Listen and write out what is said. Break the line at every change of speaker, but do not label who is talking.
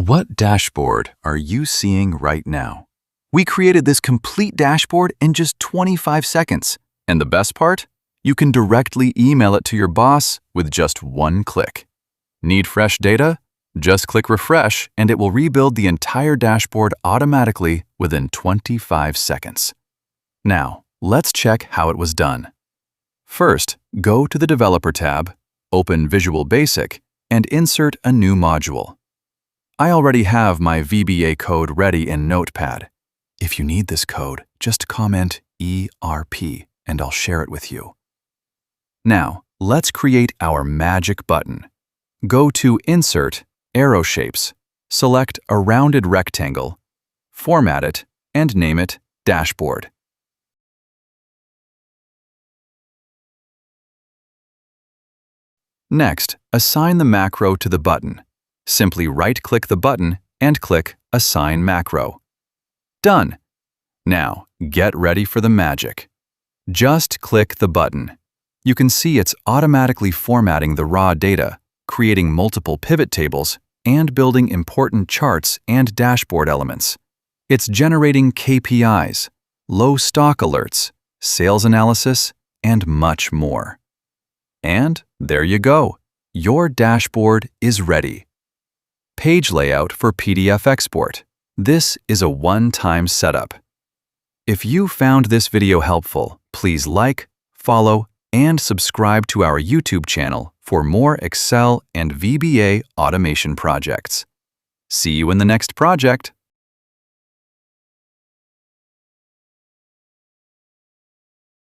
What dashboard are you seeing right now? We created this complete dashboard in just 25 seconds. And the best part? You can directly email it to your boss with just one click. Need fresh data? Just click refresh and it will rebuild the entire dashboard automatically within 25 seconds. Now, let's check how it was done. First, go to the Developer tab, open Visual Basic, and insert a new module. I already have my VBA code ready in Notepad. If you need this code, just comment ERP and I'll share it with you. Now, let's create our magic button. Go to Insert, Arrow Shapes, select a rounded rectangle, format it, and name it Dashboard. Next, assign the macro to the button. Simply right-click the button and click Assign Macro. Done! Now, get ready for the magic. Just click the button. You can see it's automatically formatting the raw data, creating multiple pivot tables, and building important charts and dashboard elements. It's generating KPIs, low stock alerts, sales analysis, and much more. And there you go. Your dashboard is ready. Page layout for PDF export. This is a one-time setup. If you found this video helpful, please like, follow, and subscribe to our YouTube channel for more Excel and VBA automation projects. See you in the next project.